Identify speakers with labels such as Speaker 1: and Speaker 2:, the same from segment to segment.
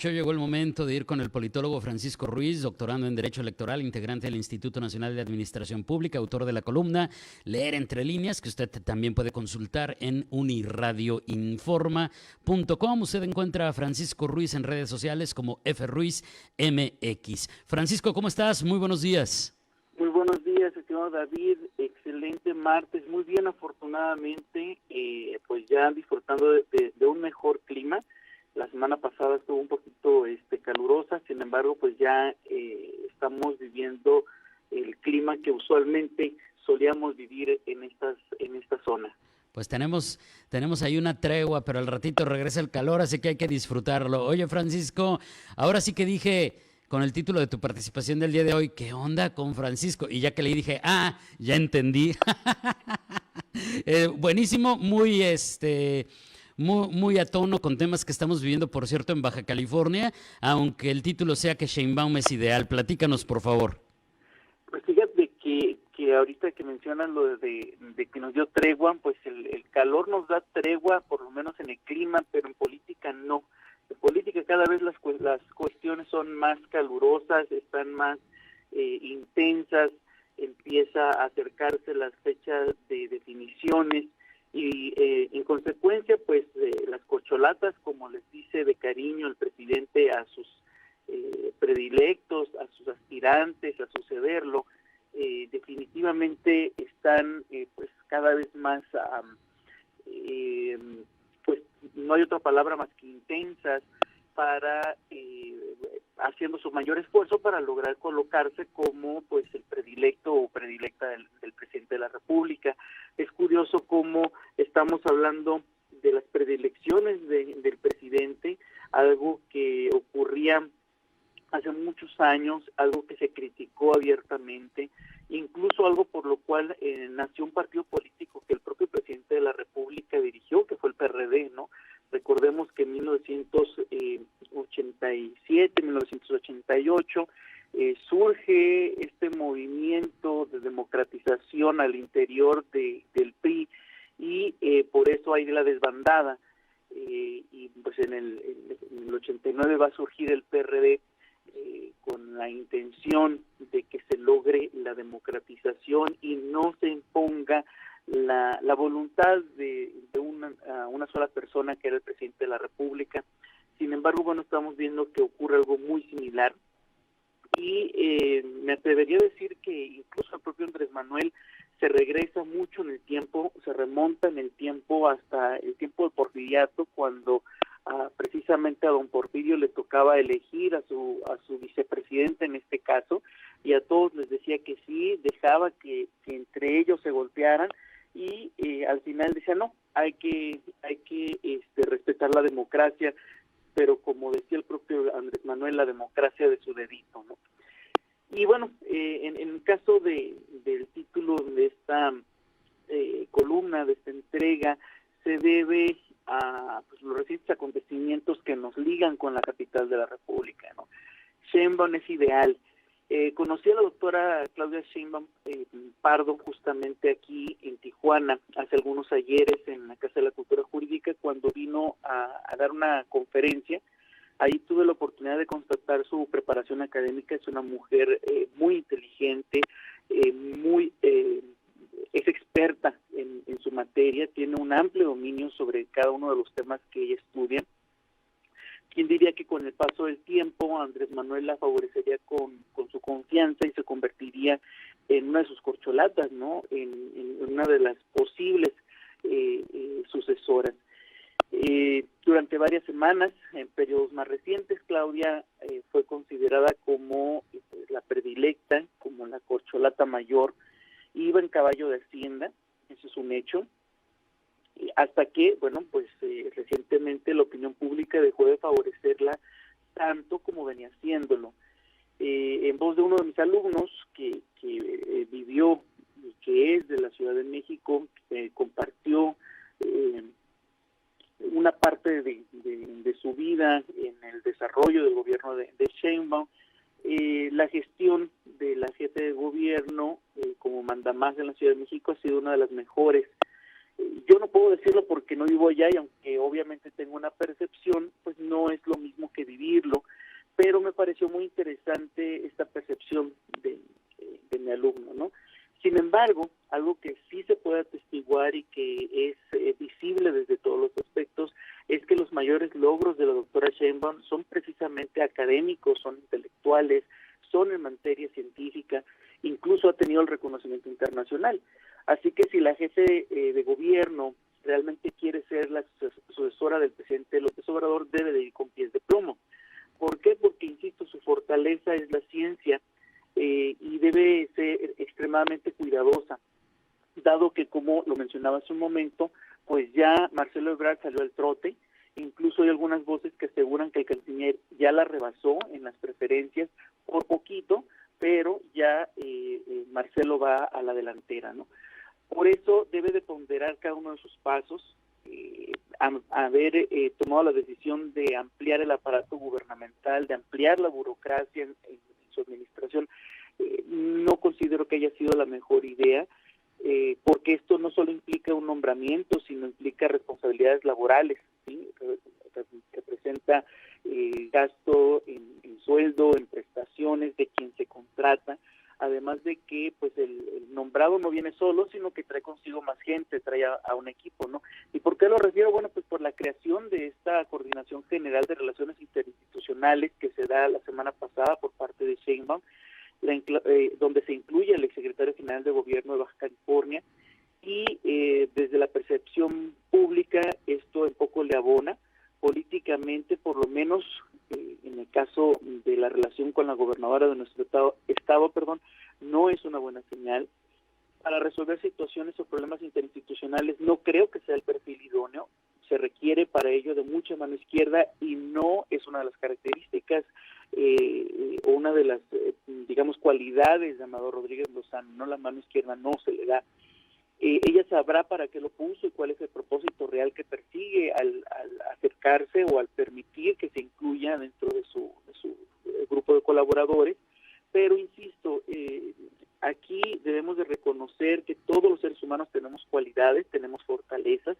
Speaker 1: Llegó el momento de ir con el politólogo Francisco Ruiz, doctorando en Derecho Electoral, integrante del Instituto Nacional de Administración Pública, autor de la columna Leer entre líneas, que usted también puede consultar en uniradioinforma.com. Usted encuentra a Francisco Ruiz en redes sociales como FRuizMX. Francisco, ¿cómo estás? Muy buenos días.
Speaker 2: Muy buenos días, estimado David. Excelente martes. Muy bien, afortunadamente, pues ya disfrutando de un mejor clima. La semana pasada estuvo un poquito calurosa, sin embargo, pues ya estamos viviendo el clima que usualmente solíamos vivir en esta zona.
Speaker 1: Pues tenemos ahí una tregua, pero al ratito regresa el calor, así que hay que disfrutarlo. Oye, Francisco, ahora sí que dije con el título de tu participación del día de hoy, ¿qué onda con Francisco? Y ya que leí dije, ya entendí. Buenísimo, muy a tono con temas que estamos viviendo, por cierto, en Baja California, aunque el título sea que Sheinbaum es ideal. Platícanos, por favor.
Speaker 2: Pues fíjate que ahorita que mencionan lo de que nos dio tregua, pues el calor nos da tregua, por lo menos en el clima, pero en política no. En política cada vez las cuestiones son más calurosas, están más intensas, empieza a acercarse las fechas de definiciones y en consecuencia pues las corcholatas, como les dice de cariño el presidente a sus predilectos, a sus aspirantes a sucederlo, definitivamente están pues cada vez más pues no hay otra palabra más que intensas para haciendo su mayor esfuerzo para lograr colocarse como pues el predilecto o predilecta del presidente de la República. Es curioso cómo estamos hablando de las predilecciones del presidente, algo que ocurría hace muchos años, algo que se criticó abiertamente, incluso algo por lo cual nació un partido político que el propio presidente de la República dirigió, que fue el PRD, ¿no? Recordemos que en 1987, 1988, surge este movimiento de democratización al interior del PRI y por eso hay la desbandada. Y pues en el 89 va a surgir el PRD con la intención de que se logre la democratización y no se imponga la voluntad de una sola persona, que era el presidente de la República. Sin embargo, bueno, estamos viendo que ocurre algo muy similar y me atrevería a decir que incluso el propio Andrés Manuel se regresa mucho en el tiempo, se remonta en el tiempo hasta el tiempo del Porfiriato, cuando precisamente a don Porfirio le tocaba elegir a su vicepresidente en este caso, y a todos les decía que sí, dejaba que entre ellos se golpearan y al final decía no, hay que respetar la democracia, pero como decía el propio Andrés Manuel, la democracia de su dedito, ¿no? Y bueno, en el caso del título de esta columna, de esta entrega, se debe a pues, los recientes acontecimientos que nos ligan con la capital de la República, ¿no? Sheinbaum es ideal. Conocí a la doctora Claudia Sheinbaum Pardo justamente aquí en Tijuana hace algunos ayeres en la Casa de la Cultura Jurídica cuando vino a dar una conferencia. Ahí tuve la oportunidad de constatar su preparación académica. Es una mujer muy inteligente, es experta en su materia, tiene un amplio dominio sobre cada uno de los temas que ella estudia. ¿Quién diría que con el paso del tiempo Andrés Manuel la favorecería con su confianza y se convertiría en una de sus corcholatas, ¿no? En una de las posibles sucesoras. Durante varias semanas, en periodos más recientes, Claudia fue considerada como la predilecta, como la corcholata mayor, iba en caballo de Hacienda, eso es un hecho, hasta que, bueno, pues recientemente la opinión pública dejó de favorecerla tanto como venía haciéndolo. En voz de uno de mis alumnos que vivió y que es de la Ciudad de México, compartió una parte de su vida en el desarrollo del gobierno de Sheinbaum, la gestión de la jefe de gobierno como mandamás en la Ciudad de México ha sido una de las mejores Yo no puedo decirlo porque no vivo allá y aunque obviamente tengo una percepción, pues no es lo mismo que vivirlo, pero me pareció muy interesante esta percepción de mi alumno, ¿no? Sin embargo, algo que sí se puede atestiguar y que es visible desde todos los aspectos es que los mayores logros de la doctora Sheinbaum son precisamente académicos, son intelectuales, son en materia científica, incluso ha tenido el reconocimiento internacional. Así que si la jefe de gobierno realmente quiere ser la sucesora del presidente López Obrador, debe de ir con pies de plomo. ¿Por qué? Porque, insisto, su fortaleza es la ciencia y debe ser extremadamente cuidadosa, dado que, como lo mencionaba hace un momento, pues ya Marcelo Ebrard salió al trote. Incluso hay algunas voces que aseguran que el canciller ya la rebasó en las preferencias por poquito, pero ya Marcelo va a la delantera, ¿no? Por eso debe de ponderar cada uno de sus pasos, haber tomado la decisión de ampliar el aparato gubernamental, de ampliar la burocracia en su administración. No considero que haya sido la mejor idea, porque esto no solo implica un nombramiento, sino implica responsabilidades laborales, ¿sí? Representa gasto en sueldo, en prestaciones de quien se contrata, además de que pues el nombrado no viene solo, sino que trae consigo más gente, trae a un equipo, ¿no? ¿Y por qué lo refiero? Bueno, pues por la creación de esta Coordinación General de Relaciones Interinstitucionales que se da la semana pasada por parte de Sheinbaum, donde se incluye el exsecretario general de Gobierno de Baja California, y desde la percepción pública esto en poco le abona. Políticamente, por lo menos en el caso de la relación con la gobernadora de nuestro estado, no es una buena señal. Para resolver situaciones o problemas interinstitucionales no creo que sea el perfil idóneo. Se requiere para ello de mucha mano izquierda y no es una de las características o una de las, digamos, cualidades de Amador Rodríguez Lozano, ¿no? La mano izquierda no se le da. Ella sabrá para qué lo puso y cuál es el propósito real que persigue al acercarse o al permitir que se incluya dentro de su grupo de colaboradores, pero insisto, aquí debemos de reconocer que todos los seres humanos tenemos cualidades, tenemos fortalezas,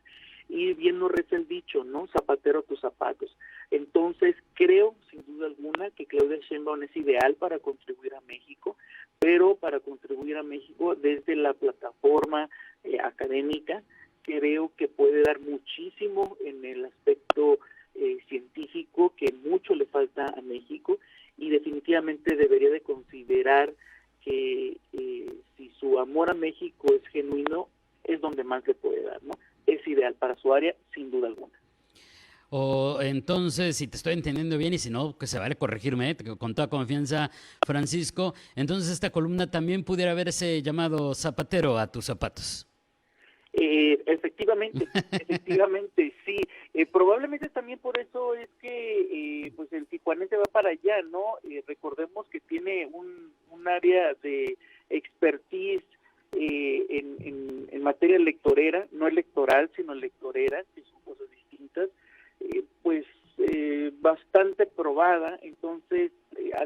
Speaker 2: y bien nos reza el dicho, ¿no? Zapatero a tus zapatos. Entonces, creo, sin duda alguna, que Claudia Sheinbaum es ideal para contribuir a México, pero para contribuir a México desde la plataforma académica. Creo que puede dar muchísimo en el aspecto científico, que mucho le falta a México, y definitivamente debería de considerar que si su amor a México es genuino, es donde más le puede dar, ¿no? Es ideal para su área, sin duda alguna.
Speaker 1: O entonces, si te estoy entendiendo bien, y si no, que se vale corregirme, con toda confianza, Francisco, entonces esta columna también pudiera haberse llamado Zapatero a tus zapatos.
Speaker 2: Efectivamente, sí. Probablemente también por eso es que pues el tijuanense va para allá, ¿no? Recordemos que tiene un área de expertise en materia electorera, no electoral, sino electorera, que son cosas distintas, bastante probada. Entonces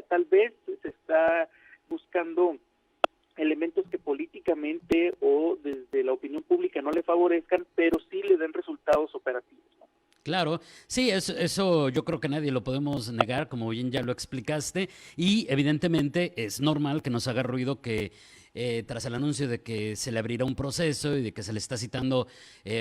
Speaker 2: tal vez se está buscando elementos que políticamente o desde la opinión pública no le favorezcan, pero sí le den resultados operativos, ¿no?
Speaker 1: Claro, sí, eso yo creo que nadie lo podemos negar, como bien ya lo explicaste, y evidentemente es normal que nos haga ruido que tras el anuncio de que se le abrirá un proceso y de que se le está citando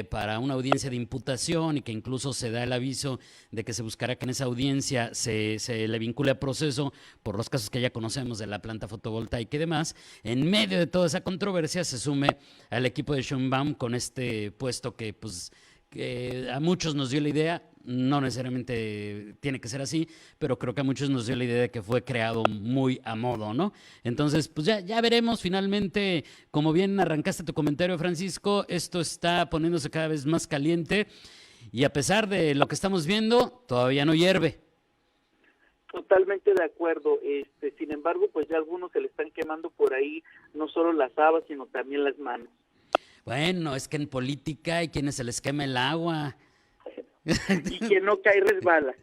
Speaker 1: para una audiencia de imputación y que incluso se da el aviso de que se buscará que en esa audiencia se le vincule a proceso por los casos que ya conocemos de la planta fotovoltaica y demás, en medio de toda esa controversia se sume al equipo de Sheinbaum con este puesto que pues que a muchos nos dio la idea, no necesariamente tiene que ser así, pero creo que a muchos nos dio la idea de que fue creado muy a modo, ¿no? Entonces, pues ya veremos finalmente, como bien arrancaste tu comentario, Francisco, esto está poniéndose cada vez más caliente y a pesar de lo que estamos viendo, todavía no hierve.
Speaker 2: Totalmente de acuerdo. Sin embargo, pues ya algunos se le están quemando por ahí, no solo las habas, sino también las manos.
Speaker 1: Bueno, es que en política hay quienes se les quema el agua.
Speaker 2: Y quien no cae resbala.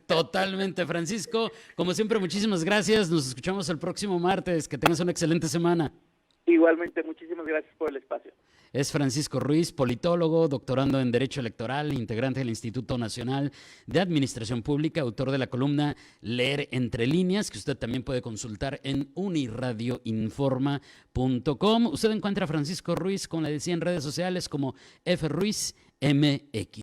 Speaker 1: Totalmente, Francisco. Como siempre, muchísimas gracias. Nos escuchamos el próximo martes. Que tengas una excelente semana.
Speaker 2: Igualmente, muchísimas gracias por el espacio.
Speaker 1: Es Francisco Ruiz, politólogo, doctorando en Derecho Electoral, integrante del Instituto Nacional de Administración Pública, autor de la columna Leer entre líneas, que usted también puede consultar en uniradioinforma.com. Usted encuentra a Francisco Ruiz, como le decía, en redes sociales como FRuizMX.